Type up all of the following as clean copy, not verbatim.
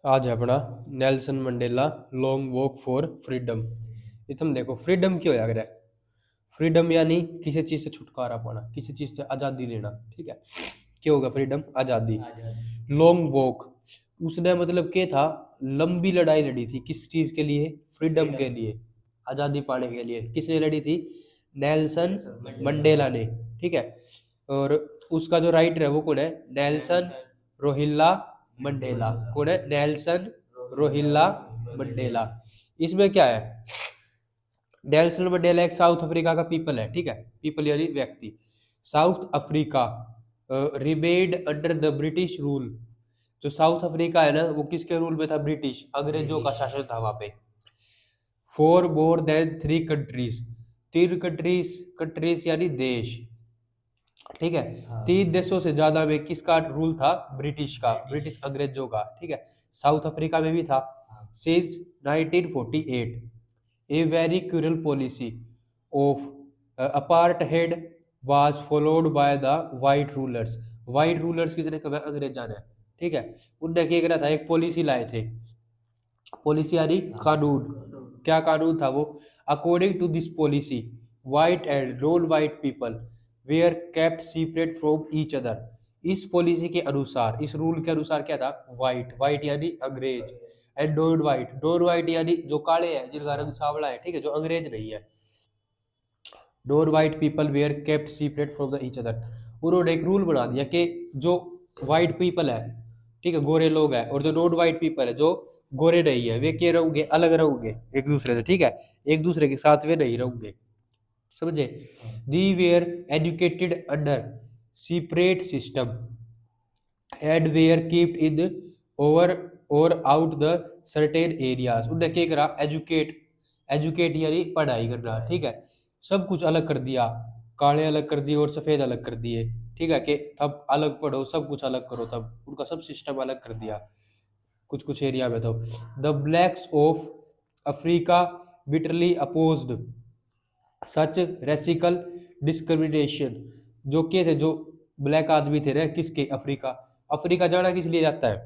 आज है अपना Nelson Mandela long walk for freedom. ये तुम देखो फ्रीडम क्यों याद है। फ्रीडम यानी किसी चीज से छुटकारा पाना, किसी चीज से आजादी लेना। ठीक है, क्या होगा फ्रीडम? आजादी। लॉन्ग वॉक, उसने मतलब क्या था, लंबी लड़ाई लड़ी थी। किस चीज के लिए? फ्रीडम के लिए, आजादी पाने के लिए। किसने लड़ी थी? नेल्सन मंडेला ने। ठीक है, और उसका जो राइटर है वो कौन है? Nelson Rohilla Mandela. कौन है? Nelson Rohilla Mandela. इसमें क्या है, नेल्सन मंडेला एक साउथ अफ्रीका का पीपल है। ठीक है, पीपल यानी व्यक्ति। South Africa remained under the British rule. जो साउथ अफ्रीका है ना, वो किसके रूल में था? ब्रिटिश, अंग्रेजों का शासन था वहां पे। For more than 3 countries, 3 countries, countries यानी देश। ठीक है, 3 देशों से ज्यादा में किसका रूल था? ब्रिटिश का, ब्रिटिश अंग्रेजों का। ठीक है, साउथ अफ्रीका में भी था। Since 1948 a very cruel policy of apartheid was followed by the white rulers. White rulers किसने कहा? अंग्रेजा ने। ठीक है, उनने क्या करा था? एक पॉलिसी लाए थे। पॉलिसी यानी कानून। क्या कानून था वो? According to this policy white and non white people were kept separate from each other. इस पॉलिसी के अनुसार, इस रूल के अनुसार क्या था? वाइट, वाइट यानी अंग्रेज, and non white, non white यानी जो काले हैं, जिनका रंग सांवला है। ठीक है, जो अंग्रेज नहीं है। Non white people were kept separate from the each other. उन्होंने एक रूल बना दिया कि जो वाइट पीपल है, ठीक है, गोरे लोग हैं, और जो नॉन वाइट पीपल है, जो गोरे नहीं है, वे क्या रहोगे? अलग रहोगे एक दूसरे से। ठीक है, एक दूसरे के साथ वे नहीं रहोगे। समझे? They were educated under separate system and were keeped in over और आउट द सर्टेन एरियाज। उन्होंने क्या करा? एजुकेट, एजुकेट यानी पढ़ाई करना। ठीक है, सब कुछ अलग कर दिया। काले अलग कर दिए और सफेद अलग कर दिए। ठीक है, कि तब अलग पढ़ो, सब कुछ अलग करो। तब उनका सब सिस्टम अलग कर दिया कुछ कुछ एरिया में। तो the blacks of Africa bitterly opposed such racial discrimination. जो के थे, जो ब्लैक आदमी थे ना, किसके? अफ्रीका। अफ्रीका जाना किस लिए जाता है?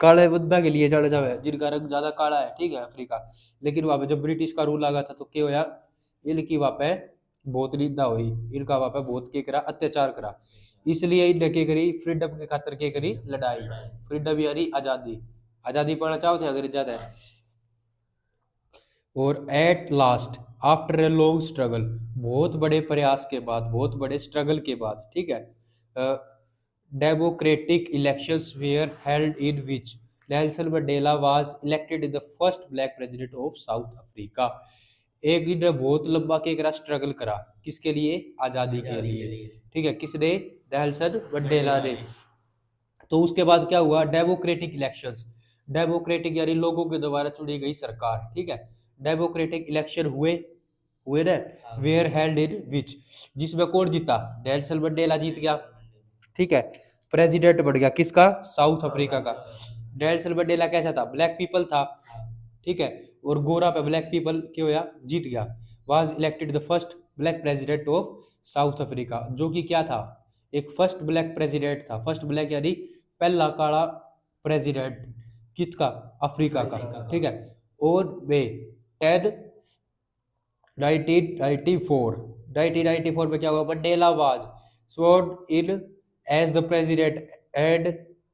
काले बंदा के लिए जाना जावे, जिनका रंग ज्यादा काला है। ठीक है, अफ्रीका। लेकिन वहां पे जब ब्रिटिश का रूल आ गया था तो क्या होया? इनकी वहां पे बहुत निंदा हुई। इनका वहां पे बहुत क्या करा? अत्याचार करा। इसलिए इनने क्या करी? फ्रीडम के खातिर क्या करी? लड़ाई। फ्रीडम यानी आजादी। आजादी पाना चाहो थे अगर ज्यादा है। और at last after a long struggle, बहुत बड़े प्रयास के बाद, बहुत बड़े स्ट्रगल के बाद, ठीक है, democratic elections where held in which Nelson Mandela was elected in the first black president of South Africa. एक इन्हें बहुत लंबा के करा, स्ट्रगल करा। किसके लिए? आजादी के लिए। ठीक है, किसने? नेल्सन मंडेला ने। तो उसके बाद क्या हुआ? Democratic elections. डेमोक्रेटिक यानी लोगों के द्वारा चुनी गई सरकार। ठीक है, डेमोक्रेटिक इलेक्शन हुए, हुए ना? वेयर हेल्ड इन विच, जिसमें कौन जीता? नेल्सन मंडेला जीत गया। ठीक है, प्रेसिडेंट बन गया किसका? साउथ अफ्रीका का। नेल्सन मंडेला कैसा था? ब्लैक पीपल था। ठीक है, और गोरा पे ब्लैक पीपल क्या होया? जीत गया। Was elected the first black president of South Africa. जो कि क्या था? एक फर्स्ट ब्लैक प्रेसिडेंट था। फर्स्ट ब्लैक यानी पहला काला प्रेसिडेंट। किसका? अफ्रीका का। ठीक है, और वे 10 1994, 1994 में क्या हुआ? Mandela was sworn in as the president and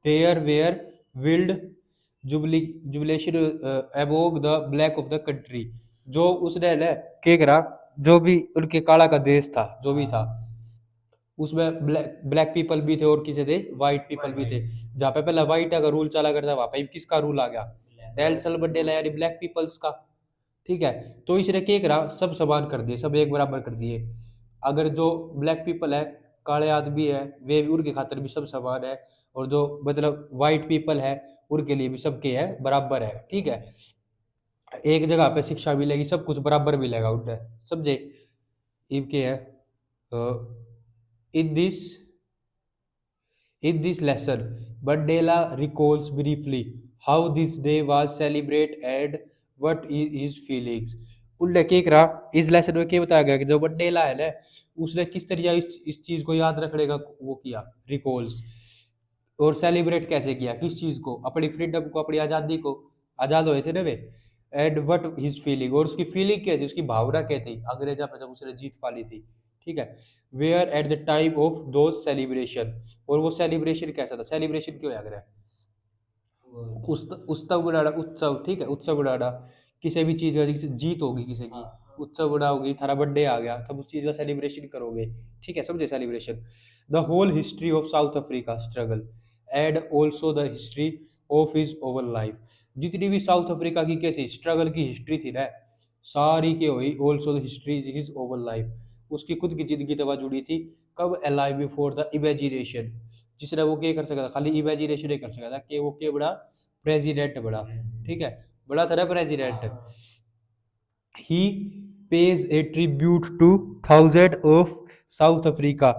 there were wild jubilation among the black of the country। जो उसने ना क्या करा? जो भी उनके काला का देश था, जो भी था, उसमें ब्लैक ब्लैक पीपल भी थे और किसे थे? वाइट पीपल भी थे। जहाँ पे पहले वाइट का रूल चला करता, वहां पे किसका रूल आ गया? नेल्सन मंडेला यानी ब्लैक पीपल्स का। ठीक है, तो इसने क्या करा? सब समान कर दिए, सब एक बराबर कर दिए। अगर जो ब्लैक पीपल है, काले आदमी है, वे भी, उनके खातिर भी सब समान है। और जो मतलब वाइट पीपल है, उनके लिए भी सबके है बराबर है। ठीक है, एक जगह पे शिक्षा मिलेगी, सब कुछ बराबर मिलेगा उन्हें। समझे? इनके है in this In this lesson, Mandela recalls briefly how this day was celebrated and what his feelings। उनने क्या करा? इस लेसन में क्या बताया गया कि जो मंडेला है ना, उसने किस तरीके इस चीज को याद रखने का वो किया, रिकॉल्स। और सेलिब्रेट कैसे किया, किस चीज को, अपनी फ्रीडम को, अपनी आजादी को, आजाद हुए थे ना वे। एंड व्हाट हिज फीलिंग, और उसकी फीलिंग क्या थी, उसकी भावना क्या थी अंग्रेजा पे जब उसने जीत पा ली थी, ठीक है। Where at the time of those celebration, और वो सेलिब्रेशन कैसा था, सेलिब्रेशन क्यों याद रहा, उत्सव मनाना, उत्सव, ठीक है, उत्सव मनाना किसी भी चीज का, जैसे जीत होगी किसी की, उत्सव मनाओगी, थारा बर्थडे आ गया तब उस चीज का सेलिब्रेशन करोगे, ठीक है, समझे celebration. The whole history of South Africa struggle and also the history of his over life, जितनी भी साउथ अफ्रीका की क्या थी, स्ट्रगल की हिस्ट्री थी ना, सारी के हुई, also the history his over life, उसकी खुद की जिंदगी तवा जुड़ी थी, कब, अलाइव बिफोर द इमेजिनेशन, जिसने वो क्या कर सका था, खाली इमेजिनेशन ही कर सका था कि वो क्या बड़ा, प्रेसिडेंट बड़ा, ठीक है, बड़ा था ना president. He page A tribute two thousand of South Africa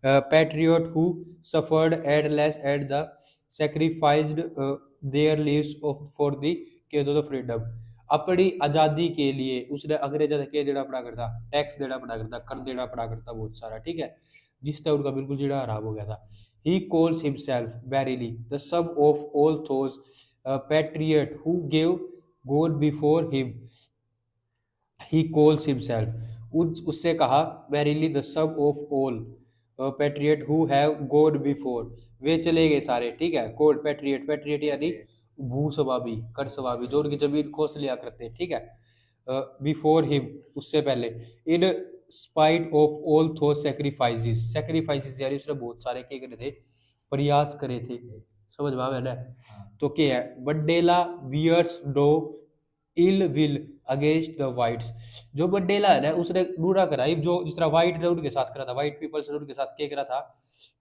patriot who suffered endless at the sacrificed their lives of for the cause of the freedom, अपनी आजादी के लिए उसने अंग्रेजा से क्या देना पड़ा करता, टैक्स देना पड़ा करता, कर देना पड़ा करता बहुत सारा, ठीक है, जिससे उनका बिल्कुल जीना हराम हो गया था। He calls himself verily the sum of all those patriot who gave gone before him, he calls himself, उससे कहा verily the sum of all patriot who have gone before, वे चले गए सारे, ठीक है, कोड पैट्रियट, पैट्रियट यानी भूस्वामी, कर स्वामी, जो उनकी जमीन खोस लिया करते हैं, ठीक है, बिफोर हिम, उससे पहले, इन स्पाइट ऑफ ऑल थो सेक्रीफाइसेस, सेक्रीफाइसेस यानी उसने बहुत सारे क्या करे थे, प्रयास करे थे, समझ में आवे ना। तो क्या है, Mandela bears no ill will against the whites, जो मंडेला है ना उसने बुरा करा, जो जिस तरह व्हाइट ने उनके साथ करा था, व्हाइट पीपल्स ने उनके साथ क्या करा था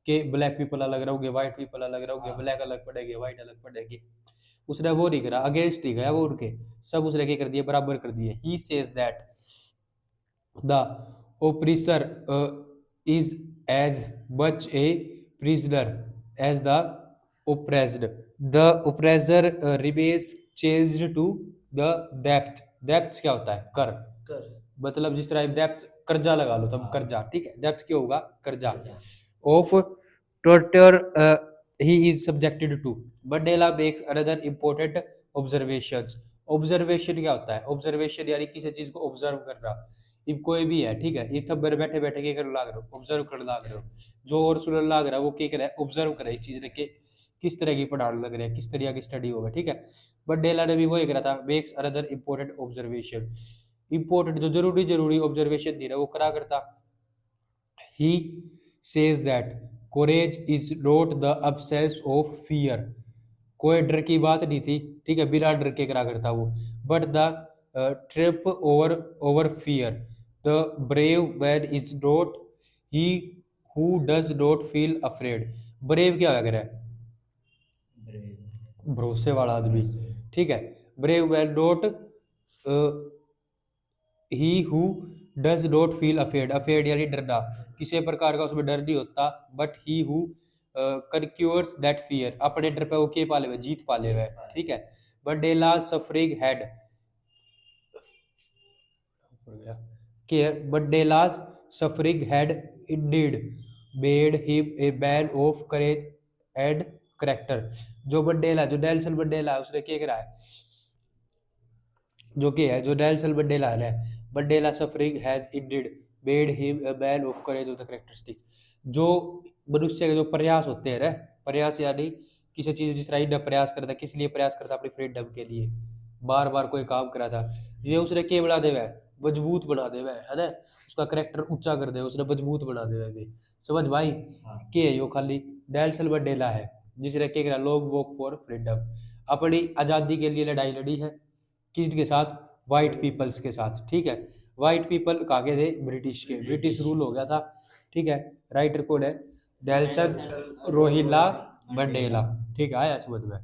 कि ब्लैक पीपल अलग रहोगे, व्हाइट पीपल अलग रहोगे, ब्लैक अलग पड़ेगी, व्हाइट अलग पड़ेगी, उसने वो नहीं करा, अगेंस्ट नहीं गया वो उनके, सब उसने क्या कर दिया, बराबर कर दिए। He says that the oppressor is as much a prisoner as the oppressed, the oppressor remains changed to the depth, depth क्या होता है, कर, मतलब जिस तरह डेप्थ कर्जा लगा लो तब कर्जा, ठीक है, डेप्थ क्या होगा, कर्जा, of torture he is subjected to, Mandela makes another important observations, observation क्या होता है, ऑब्जर्वेशन यानी किसी चीज को ऑब्जर्व करना, अब कोई भी है, ठीक है, ये तब बैठे बैठे क्या कर लाग रहे हो, ऑब्जर्व कर लाग रहे हो, जो और सुनने लाग रहा है वो क्या करे, ऑब्जर्व करे इस चीज ने कि किस तरह की पढ़ाने लग रहे हैं, किस तरह की स्टडी होगा, ठीक है। बट डेला ने भी वही करा था, makes another important observation, important जो जरूरी जरूरी ऑब्जर्वेशन दे रहा है वो करा करता। He says that courage is not the absence of fear, कोई डर की बात नहीं थी, ठीक है, बिना डर के करा करता वो, but the trip over over fear, the brave man is not he who does not feel afraid, brave क्या अगर है, भरोसे वाला आदमी, ठीक है, brave man not he who does not feel afraid, afraid यानी डरना, किसी प्रकार का उसमें डर नहीं होता, but he who conquers that fear, अपने डर पे वो के पाले हुए, जीत पाले हुए, ठीक है। मंडेला सफरिंग हैड के Mandela's suffering had indeed made him a man of courage and character, जो मंडेला, जो नेल्सन मंडेला है उसने क्या करा है, जो कि है, जो नेल्सन मंडेला है, Mandela suffering has indeed made him a man of courage of the characteristics, जो मनुष्य के जो प्रयास होते हैं ना, प्रयास यानी किसी चीज, जिस तरह इंडिया प्रयास करता है, किस लिए प्रयास करता है, अपनी फ्रीडम के लिए, बार बार कोई काम करा था, ये उसने क्या बना देवा है, मजबूत बना देवा है ना, उसका करेक्टर ऊंचा कर दे, उसने मजबूत बना देवा है, समझ भाई, के है यो खाली नेल्सन मंडेला है, जिसने क्या करा, लॉन्ग वॉक फॉर फ्रीडम, अपनी आज़ादी के लिए लड़ाई लड़ी है, किसके साथ, वाइट पीपल्स के साथ, ठीक है, वाइट पीपल कहा के थे, ब्रिटिश के, ब्रिटिश रूल हो गया था, ठीक है। राइटर कौन है, नेल्सन रोहिला मंडेला, ठीक है, आया समझ में।